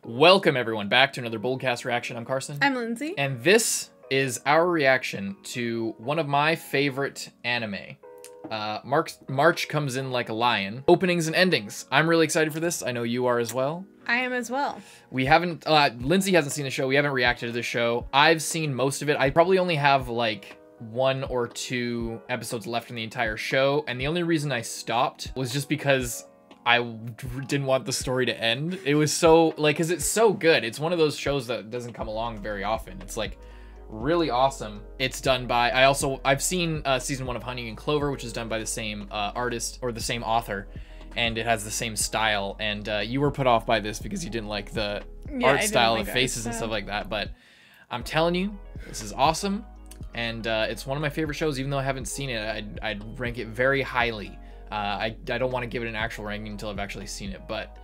Welcome everyone back to another Boldcast reaction. I'm Carson. I'm Lindsay. And this is our reaction to one of my favorite anime. March Comes In Like a Lion. Openings and endings. I'm really excited for this. I know you are as well. I am as well. We haven't, Lindsay hasn't seen the show. We haven't reacted to the show. I've seen most of it. I probably only have like 1 or 2 episodes left in the entire show. And the only reason I stopped was just because I didn't want the story to end. It was so, like, because it's so good. It's one of those shows that doesn't come along very often. It's like really awesome. It's done by, I've seen season 1 of Honey and Clover, which is done by the same artist or the same author, and it has the same style. And you were put off by this because you didn't like the art style, the faces and stuff like that. But I'm telling you, this is awesome. And it's one of my favorite shows. Even though I haven't seen it, I'd rank it very highly. I don't want to give it an actual ranking until I've actually seen it, but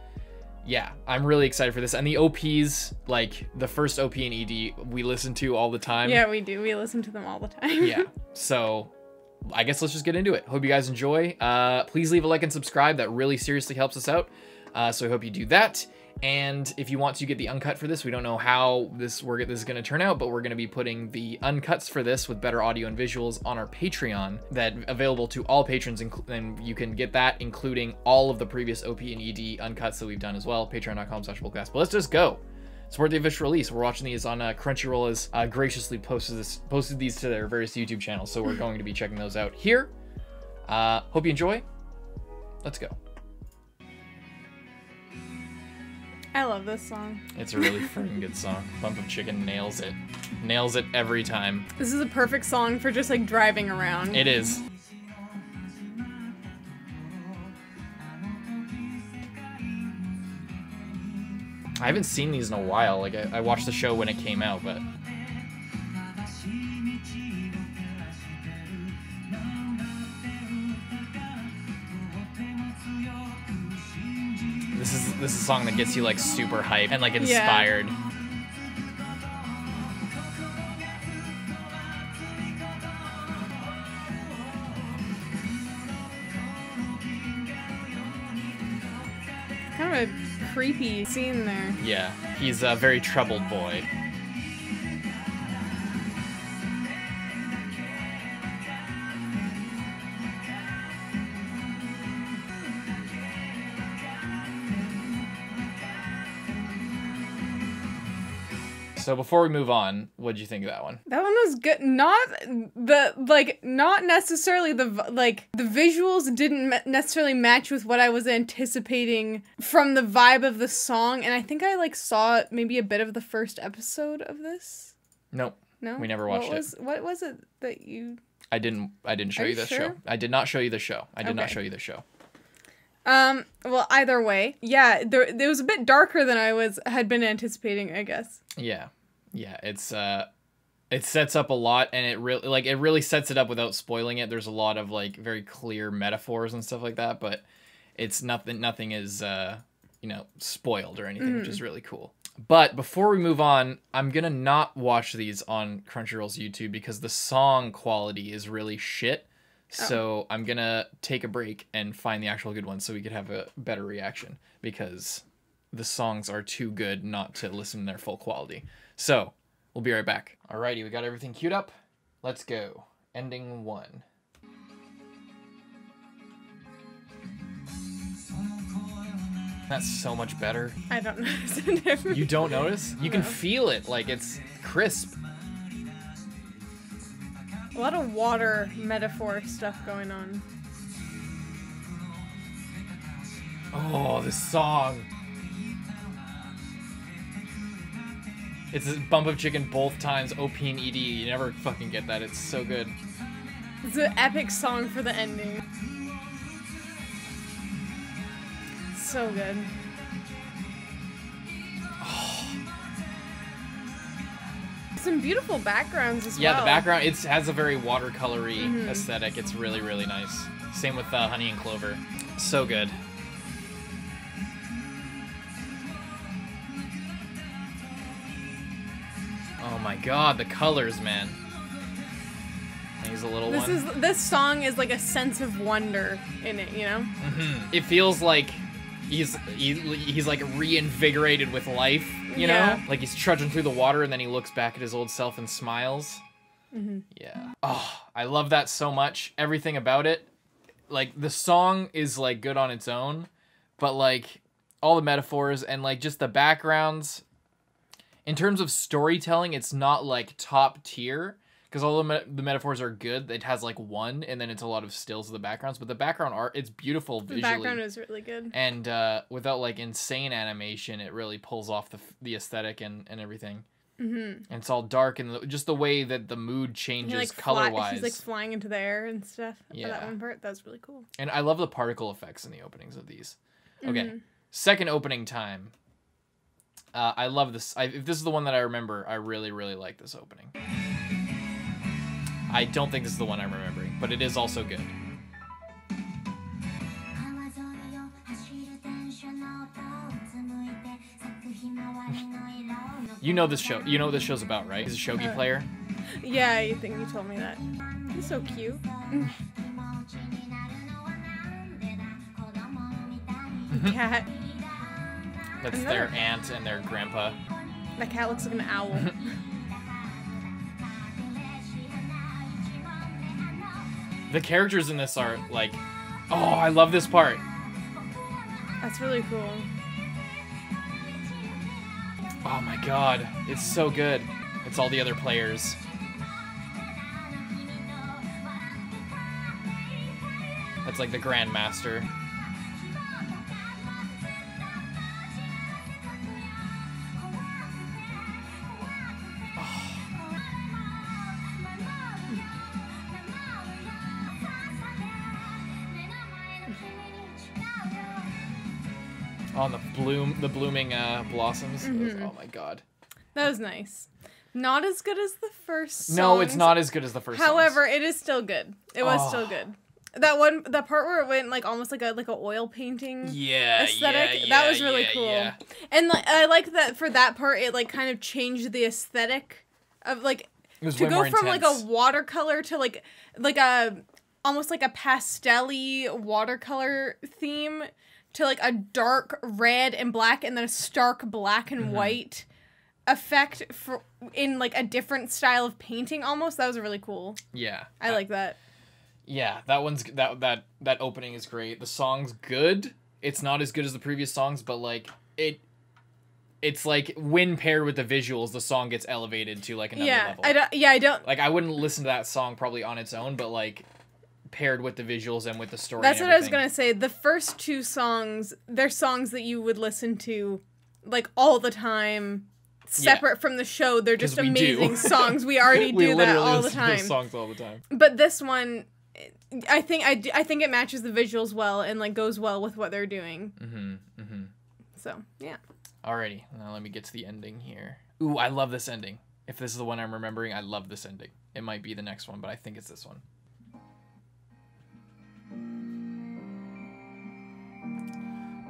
yeah, I'm really excited for this. And the OPs, like the first OP and ED, we listen to all the time. Yeah, we do. We listen to them all the time. Yeah, so I guess let's just get into it. Hope you guys enjoy. Please leave a like and subscribe. That really seriously helps us out. So I hope you do that. And if you want to get the uncut for this, we don't know how this is going to turn out, but we're going to be putting the uncuts for this with better audio and visuals on our Patreon, that available to all patrons, and you can get that including all of the previous OP and ED uncuts that we've done as well. Patreon.com/Boldcast. But let's just go. Support the official release. We're watching these on Crunchyroll, as graciously posted these to their various YouTube channels, so we're going to be checking those out here. Hope you enjoy. Let's go. I love this song. It's a really freaking good song. Bump of Chicken nails it. Nails it every time. This is a perfect song for just like driving around. It is. I haven't seen these in a while. Like I watched the show when it came out, but this is a song that gets you like super hyped and like inspired. Yeah. Kind of a creepy scene there. Yeah, he's a very troubled boy. So before we move on, what'd you think of that one? That one was good. Not necessarily the visuals didn't necessarily match with what I was anticipating from the vibe of the song, and I think I like saw maybe a bit of the first episode of this. Nope. No? We never watched it. What was it that you... I didn't show you this show. I did not show you the show. I did not show you the show. Well, either way, yeah, it was a bit darker than I had been anticipating, I guess. Yeah. Yeah, it sets up a lot, and it really sets it up without spoiling it. There's a lot of like very clear metaphors and stuff like that, but it's nothing is you know, spoiled or anything, which is really cool. But before we move on, I'm gonna not watch these on Crunchyroll's YouTube because the song quality is really shit. So I'm gonna take a break and find the actual good ones so we could have a better reaction, because the songs are too good not to listen to their full quality. So we'll be right back. Alrighty, we got everything queued up. Let's go. Ending 1. That's so much better. I don't notice the difference. You don't notice? You can feel it, like it's crisp. A lot of water metaphor stuff going on. Oh, this song. It's a Bump of Chicken both times, OP and ED. You never fucking get that. It's so good. It's an epic song for the ending. So good. Some beautiful backgrounds as well. Yeah, the background, it has a very watercolory aesthetic. It's really, really nice. Same with Honey and Clover. So good. Oh my god, the colors, man. He's a little This song is like a sense of wonder in it, you know? It feels like he's like reinvigorated with life, you know? Like he's trudging through the water and then he looks back at his old self and smiles. Yeah. Oh, I love that so much. Everything about it. Like the song is like good on its own, but like all the metaphors and like just the backgrounds in terms of storytelling, it's not like top tier. Because all the metaphors are good. It has like one, and then it's a lot of stills of the backgrounds. But the background art, it's beautiful visually. The background is really good. And without like insane animation, it really pulls off the aesthetic and everything. And it's all dark, and just the way that the mood changes like color-wise. He's like flying into the air and stuff. Yeah. For that one part, that's really cool. And I love the particle effects in the openings of these. Okay, second opening time. I love this. If this is the one that I remember, I really, really like this opening. I don't think this is the one I'm remembering, but it is also good. You know this show. You know what this show's about, right? He's a shogi player. Yeah, I think you told me that. He's so cute. Cat. That's their aunt and their grandpa. That cat looks like an owl. The characters in this are like, oh, I love this part. That's really cool. Oh my god, it's so good. It's all the other players. That's like the Grandmaster. On the blooming blossoms. Oh my god. That was nice. Not as good as the first songs. No, it's not as good as the first However, it is still good. It was still good. That part where it went like almost like a oil painting aesthetic. That was really cool. Yeah. And like, I like that for that part it like kind of changed the aesthetic of like to go from like a watercolor to like a almost like a pastel-y watercolor theme to like a dark red and black and then a stark black and white effect for in like a different style of painting almost. That was really cool. Yeah. I like that. Yeah, that opening is great. The song's good. It's not as good as the previous songs, but like it's like when paired with the visuals, the song gets elevated to like another level. I don't like I wouldn't listen to that song probably on its own, but like paired with the visuals and with the story. That's what I was gonna say. The first two songs, they're songs that you would listen to like all the time, separate from the show. They're just amazing songs. We already do that all the time. Songs all the time. But this one, I think it matches the visuals well and like goes well with what they're doing. So yeah. Alrighty, now let me get to the ending here. Ooh, I love this ending. If this is the one I'm remembering, I love this ending. It might be the next one, but I think it's this one.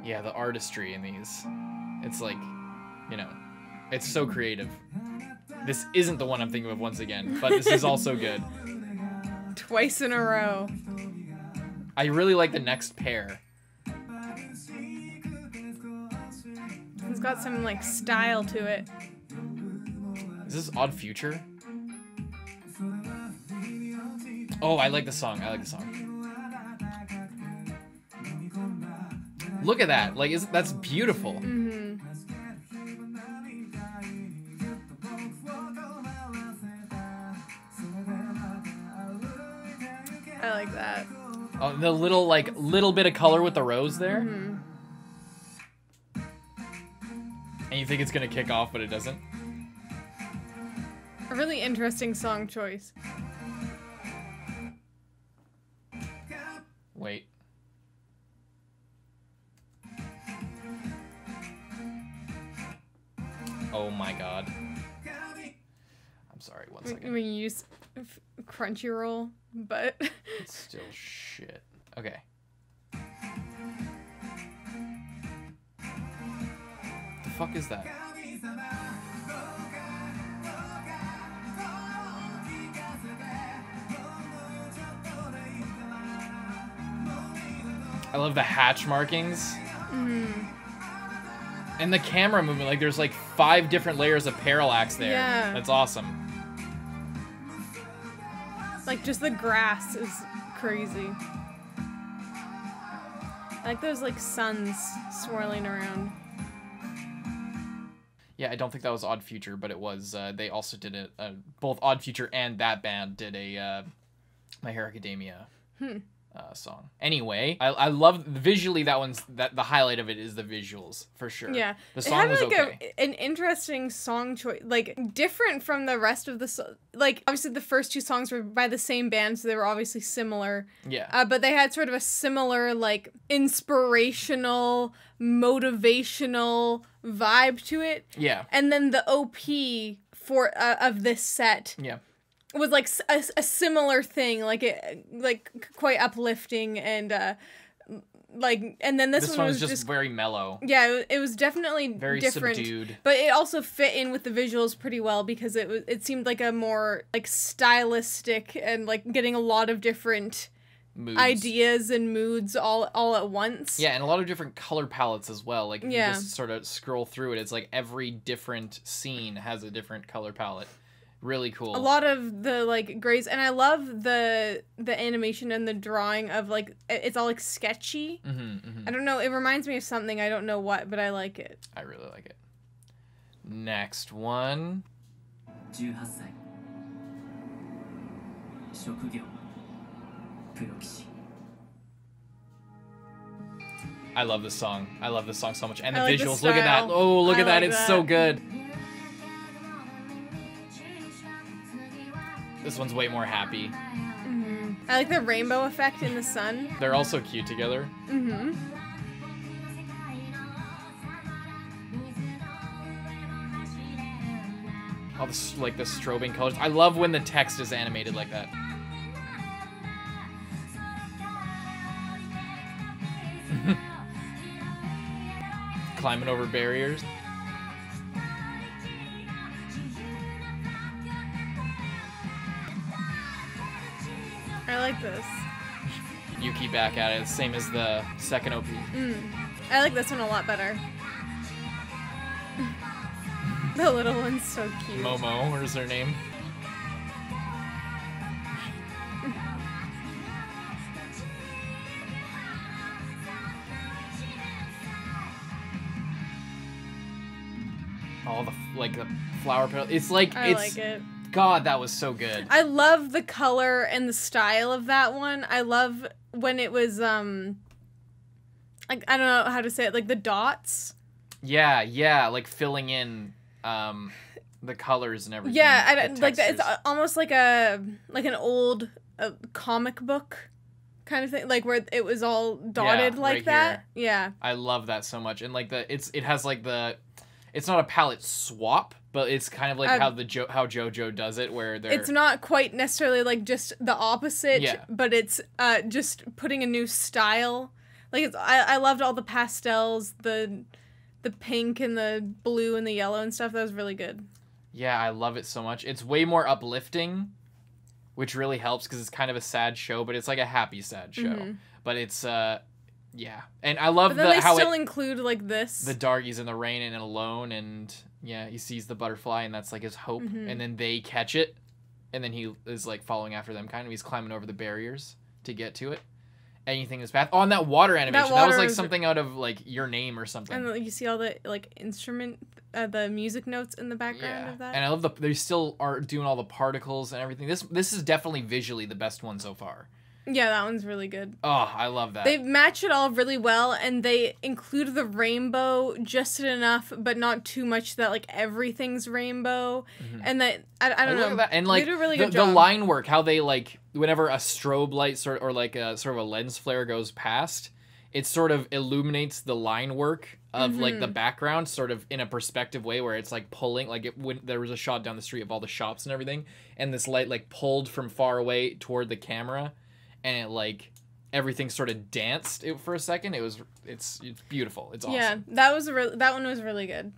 Yeah, the artistry in these. It's like, you know, it's so creative. This isn't the one I'm thinking of once again, but this is also good. Twice in a row. I really like the next pair. It's got some like style to it. Is this Odd Future? Oh, I like the song. I like the song. Look at that. Like, that's beautiful. I like that. Oh, the little bit of color with the rose there. And you think it's gonna kick off, but it doesn't. A really interesting song choice. Wait. Oh my god. I'm sorry, one second. When you use Crunchyroll, but... It's still shit. Okay. The fuck is that? I love the hatch markings. And the camera movement, like there's like 5 different layers of parallax there. Yeah. That's awesome. Like just the grass is crazy. I like those like suns swirling around. Yeah, I don't think that was Odd Future, but it was. They also did it. Both Odd Future and that band did a My Hero Academia song. Anyway, I love visually that one's the highlight of it is the visuals for sure. Yeah, the song was okay. An interesting song choice, like different from the rest of the like obviously the first 2 songs were by the same band, so they were obviously similar. Yeah. But they had sort of a similar like inspirational, motivational vibe to it. Yeah. And then the OP for of this set. Yeah. Was like a similar thing, like it, like quite uplifting and like, and then this one was just very mellow. Yeah, it was definitely very different, subdued. But it also fit in with the visuals pretty well because it seemed like a more like stylistic and like getting a lot of different moods. Ideas and moods all at once. Yeah, and a lot of different color palettes as well. Like if you Yeah. just sort of scroll through it, it's like every different scene has a different color palette. Really cool. A lot of the like grays, and I love the animation and the drawing of like it's all like sketchy. I don't know. It reminds me of something. I don't know what, but I like it. I really like it. Next one. 18歳職業プロ棋士 I love this song. I love this song so much. And the I like the visuals. Look at that. style. Oh, look I at that. like It's that. so good. This one's way more happy. I like the rainbow effect in the sun. They're also cute together. All this, like the strobing colors. I love when the text is animated like that. Climbing over barriers. I like this. Yuki back at it, same as the second OP. I like this one a lot better. The little one's so cute. Momo, what is her name? All the the flower petal. It's like I like it. God, that was so good. I love the color and the style of that one. I love when it was like I don't know how to say it, like the dots. Yeah, like filling in the colors and everything. Yeah, like that. It's textures. almost like an old comic book kind of thing, like where it was all dotted like right that. here. Yeah. I love that so much, and like it has like it's not a palette swap, but it's kind of like how JoJo does it, where they're It's not quite necessarily like just the opposite, but it's just putting a new style. Like I loved all the pastels, the pink and the blue and the yellow and stuff. That was really good. Yeah, I love it so much. It's way more uplifting, which really helps because it's kind of a sad show, but it's like a happy sad show. But it's yeah, and I love but then how they still include like this the Dargie's in the rain and alone, and yeah, he sees the butterfly and that's like his hope, and then they catch it, and then he is like following after them, kind of. He's climbing over the barriers to get to it. Anything in his path. Oh, and that water animation. That was like something out of like Your Name or something. And you see all the like instrument, the music notes in the background of that. And I love they still are doing all the particles and everything. This is definitely visually the best one so far. Yeah, that one's really good. Oh, I love that. They match it all really well, and they include the rainbow just enough, but not too much that like everything's rainbow. And that I don't know. Look at that. And like they do a really good the job. line work, how they like whenever a strobe light or like a sort of a lens flare goes past, it sort of illuminates the line work of like the background sort of in a perspective way where it's like pulling, like when there was a shot down the street of all the shops and everything, and this light like pulled from far away toward the camera, and it like everything sort of danced for a second. It's beautiful. It's awesome. Yeah, that one was really good.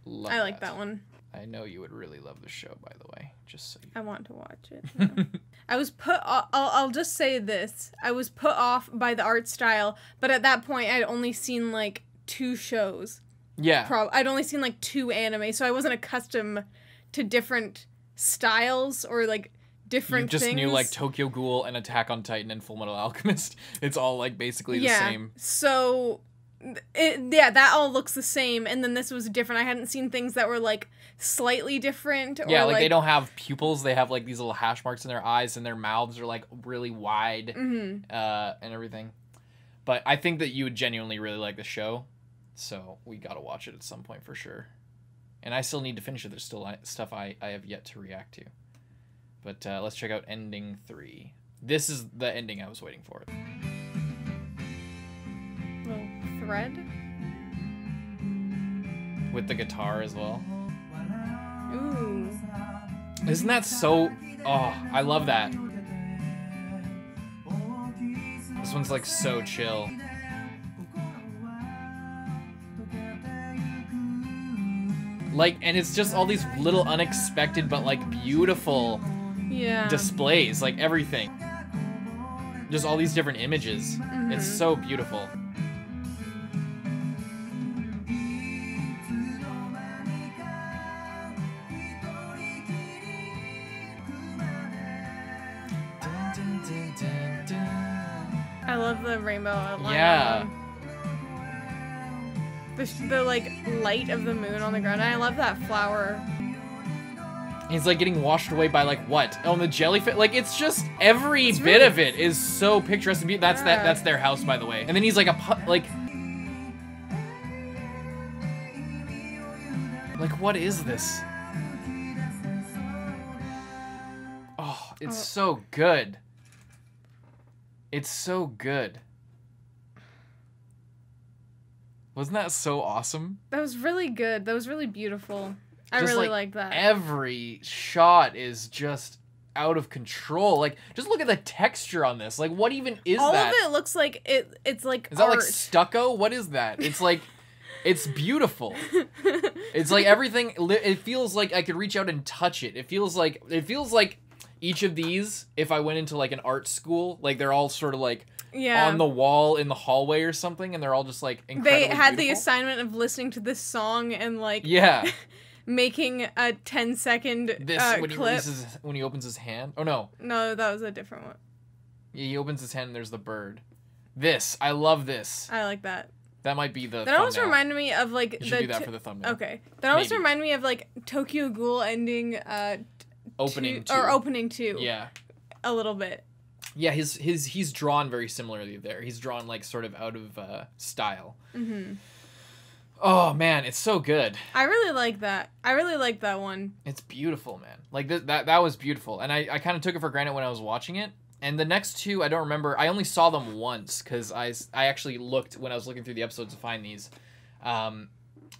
Love I like that one. I know you would really love the show, by the way. Just so you I want to watch it. Yeah. I was put I'll just say this. I was put off by the art style, but at that point I'd only seen like 2 shows. Yeah. I'd only seen like 2 anime, so I wasn't accustomed to different styles or like different You just things. knew like Tokyo Ghoul and Attack on Titan and Full Metal Alchemist. It's all like basically the same. So that all looks the same, and then this was different. I hadn't seen things that were like slightly different. Or, Yeah, like they don't have pupils. They have like these little hash marks in their eyes, and their mouths are like really wide and everything. But I think that you would genuinely really like the show, so we gotta watch it at some point for sure. And I still need to finish it. There's still stuff I have yet to react to. But let's check out ending 3. This is the ending I was waiting for. Little thread. With the guitar as well. Ooh. Isn't that so... Oh, I love that. This one's like so chill. Like, and it's just all these little unexpected but like beautiful displays, like everything. Just all these different images. It's so beautiful. I love the rainbow outline. Yeah. The like light of the moon on the ground. And I love that flower. He's like getting washed away by like what? Oh, the jellyfish. Like it's just every bit of it is so picturesque. That's that's their house, by the way. And then he's like like what is this? Oh, it's so good. It's so good. Wasn't that so awesome? That was really good. That was really beautiful. I Just, really like, like that. Every shot is just out of control. Like, just look at the texture on this. Like, what even is All that? of it looks like it's like Is that art. like stucco? What is that? It's like, it's beautiful. It's like everything. It feels like I could reach out and touch it. It feels like each of these, if I went into like an art school, like they're all sort of like on the wall in the hallway or something, and they're all just like incredibly They had beautiful. the assignment of listening to this song and like making a 10-second when clip. when he opens his hand. Oh no, that was a different one. yeah, he opens his hand and there's the bird. I love this. I like that. That might be the. That almost reminded me of like You should do that for the thumbnail. Okay, that almost Maybe. reminded me of like Tokyo Ghoul ending Opening 2. or opening 2. Yeah. A little bit. Yeah, he's drawn very similarly there. He's drawn like sort of out of style. Oh man, it's so good. I really like that. I really like that one. It's beautiful, man. Like that was beautiful, and I kind of took it for granted when I was watching it. And the next 2, I don't remember. I only saw them once because I actually looked when I was looking through the episodes to find these.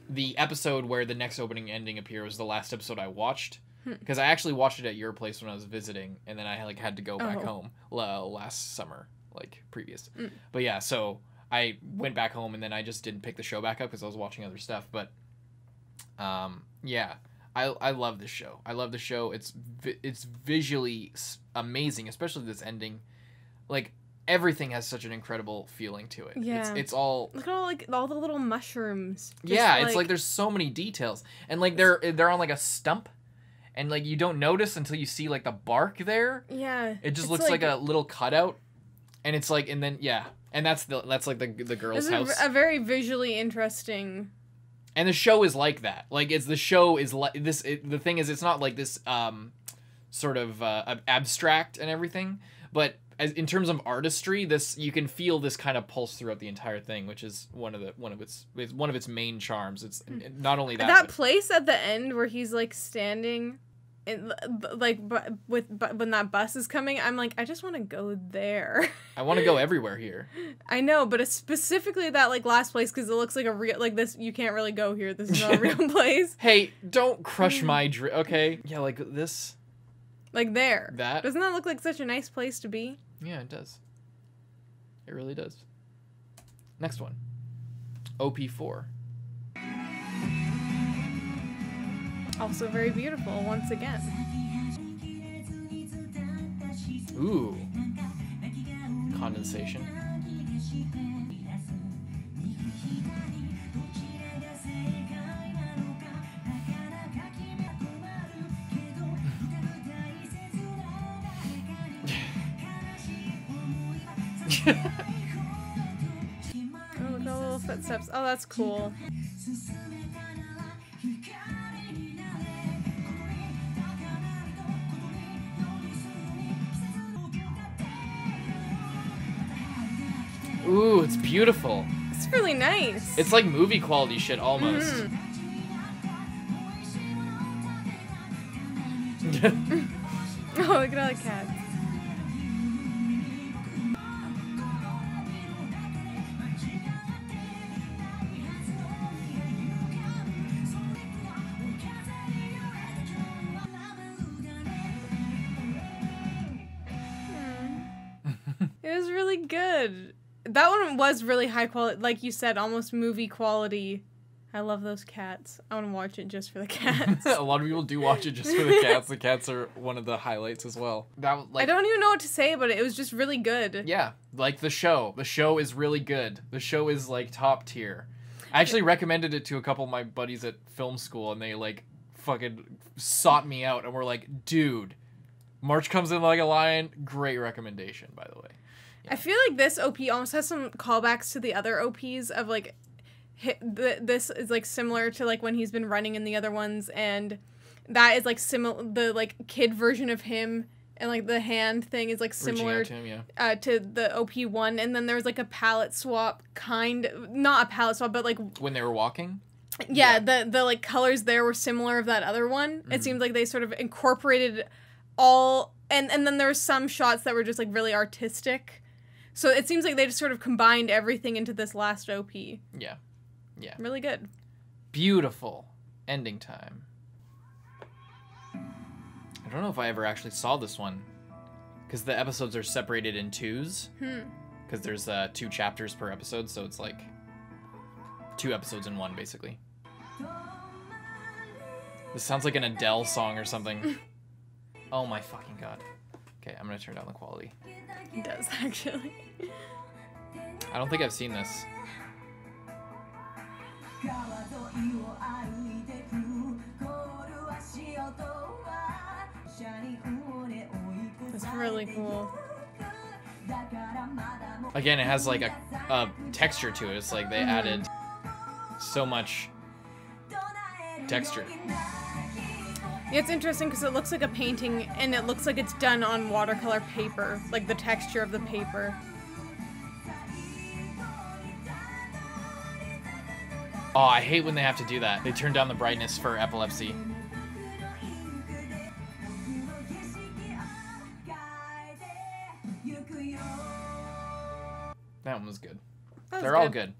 The episode where the next opening ending appear was the last episode I watched. Because I actually watched it at your place when I was visiting, and then I like had to go back home last summer, like previous. But yeah, so I went back home, and then I just didn't pick the show back up because I was watching other stuff. But yeah, I love this show. I love the show. It's visually amazing, especially this ending. Like everything has such an incredible feeling to it. Yeah, it's all look at all the little mushrooms. It's like there's so many details, and like they're on like a stump. And, like, you don't notice until you see, like, the bark there. Yeah. It just looks like a little cutout. And it's, like, and then, yeah. And that's like, the girl's house. A very visually interesting... And the show is like that. Like, the show is like... The thing is, it's not, like, this, sort of, abstract and everything. But in terms of artistry, you can feel this kind of pulse throughout the entire thing, which is one of its main charms. It's not only that place at the end where he's like standing, when that bus is coming, I'm like, I just want to go there. I want to go everywhere here. I know, but it's specifically that like last place because it looks like a real like this. You can't really go here. This is not a real place. Hey, don't crush my dream. Okay, yeah, like this. Like there. That? Doesn't that look like such a nice place to be? Yeah, it does. It really does. Next one. OP4. Also very beautiful, once again. Ooh. Condensation. look at the little footsteps. Oh, that's cool. Ooh, it's beautiful. It's really nice. It's like movie quality shit almost. Mm-hmm. Oh, look at all the cats. It was really good. That one was really high quality, like you said, almost movie quality. I love those cats. I want to watch it just for the cats. A lot of people do watch it just for the cats. The cats are one of the highlights as well. That, like, I don't even know what to say about it. It was just really good. Yeah, like the show. The show is really good. The show is like top tier. I actually recommended it to a couple of my buddies at film school, and they like fucking sought me out and were like, dude, March Comes In Like a Lion, great recommendation, by the way. Yeah. I feel like this OP almost has some callbacks to the other OPs of like, this is like similar to like when he's been running in the other ones, and that is like similar, the like kid version of him, and like the hand thing is like similar to him, to the OP1, and then there was like a palette swap not a palette swap, but like when they were walking. Yeah, the like colors there were similar of that other one. It seemed like they sort of incorporated all, and then there were some shots that were just like really artistic. So it seems like they just sort of combined everything into this last OP. Yeah. Yeah. Really good. Beautiful ending time. I don't know if I ever actually saw this one, because the episodes are separated in twos. Because there's 2 chapters per episode, so it's like 2 episodes in one, basically. This sounds like an Adele song or something. Oh my fucking god. Okay, I'm gonna turn down the quality. It does, actually. I don't think I've seen this. That's really cool. Again, it has like a texture to it. It's like they added so much texture. Yeah, it's interesting because it looks like a painting, and it looks like it's done on watercolor paper, like the texture of the paper. Oh, I hate when they have to do that. They turn down the brightness for epilepsy. That one was good. They're all good.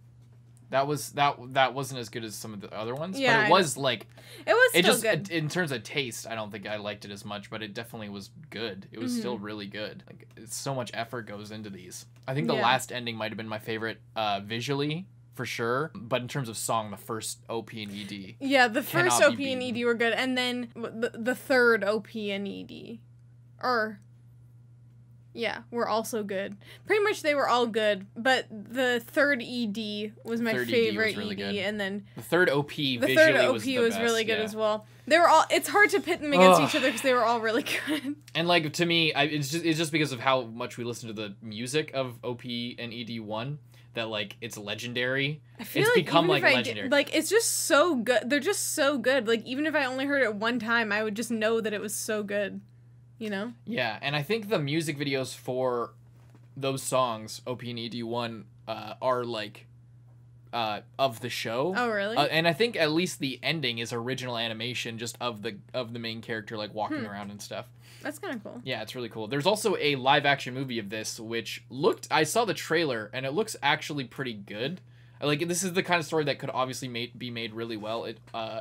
That wasn't as good as some of the other ones, Yeah, but it was like it was still just good. in terms of taste. I don't think I liked it as much, but it definitely was good. It was still really good. Like, it's so much effort goes into these. I think the last ending might have been my favorite visually, for sure, but in terms of song, the first OP and ED. Yeah, the first OP and ED were good, and then the third OP and ED, were also good. Pretty much they were all good, but the third ED was my favorite really ED, and then the third OP was really good as well. They were all. It's hard to pit them against each other because they were all really good. And like, to me, it's just because of how much we listen to the music of OP and ED1 that like it's legendary. I feel it's like become even like if legendary. It's just so good. They're just so good. Like, even if I only heard it one time, I would just know that it was so good. You know? Yeah, and I think the music videos for those songs, OP and ED1, are like of the show. Oh, really? And I think at least the ending is original animation, just of the main character like walking around and stuff. That's kind of cool. Yeah, it's really cool. There's also a live action movie of this, which I saw the trailer, and it looks actually pretty good. Like, this is the kind of story that could obviously be made really well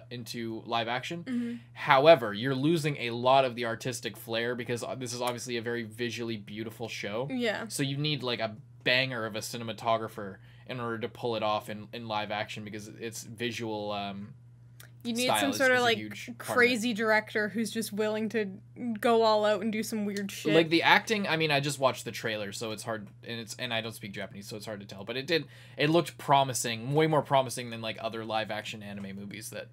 into live action. However, you're losing a lot of the artistic flair because this is obviously a very visually beautiful show. Yeah. So you need like a banger of a cinematographer in order to pull it off in live action, because it's visual. You need some sort of like crazy director who's just willing to go all out and do some weird shit. Like the acting, I mean, I just watched the trailer, so it's hard, and I don't speak Japanese, so it's hard to tell. But it looked promising, way more promising than like other live action anime movies that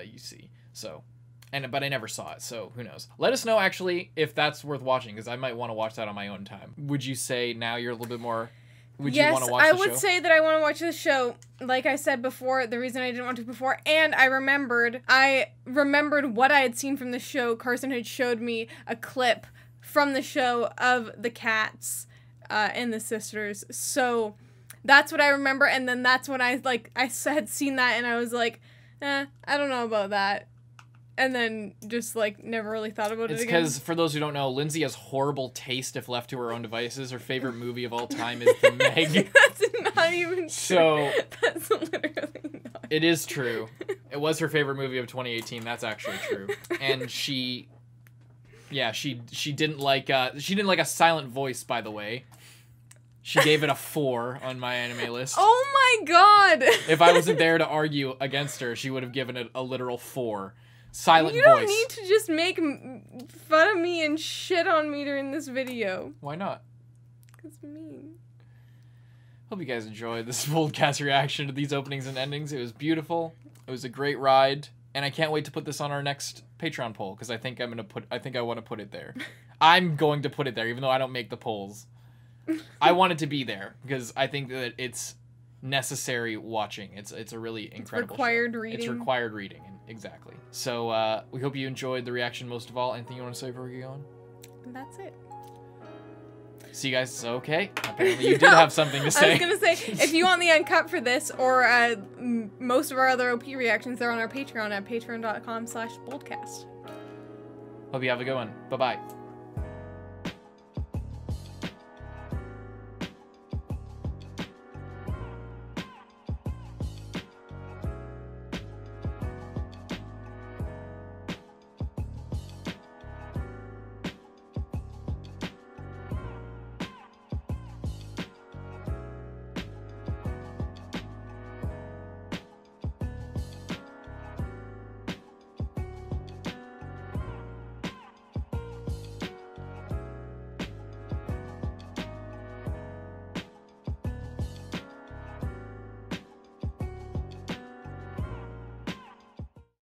you see. So, but I never saw it, so who knows? Let us know actually if that's worth watching, because I might want to watch that on my own time. Would you say now you're a little bit more Would you want to watch I the show? would say that I want to watch this show. Like I said before, the reason I didn't want to before, and I remembered what I had seen from the show. Carson had showed me a clip from the show of the cats and the sisters. So that's what I remember, and then that's when I had seen that, and I was like, I don't know about that. And then just, like, never really thought about it again. It's because, for those who don't know, Lindsay has horrible taste if left to her own devices. Her favorite movie of all time is The Meg. That's not even true. So, that's literally not. It is true. It was her favorite movie of 2018. That's actually true. And she didn't like A Silent Voice, by the way. She gave it a 4 on my anime list. Oh my god! If I wasn't there to argue against her, she would have given it a literal 4. Silent Voice. You don't need to just make fun of me and shit on me during this video. Why not? It's mean. Hope you guys enjoyed this podcast reaction to these openings and endings. It was beautiful. It was a great ride, and I can't wait to put this on our next Patreon poll because I think I want to put it there. I'm going to put it there, even though I don't make the polls. I want it to be there because I think that it's necessary watching. It's a really incredible required show. reading. It's required reading, exactly. So we hope you enjoyed the reaction most of all. Anything you want to say before we get going? And that's it. See you guys. Okay. Apparently you did have something to say. I was gonna say, if you want the uncut for this or most of our other OP reactions, they're on our Patreon at patreon.com/boldcast. Hope you have a good one. Bye-bye.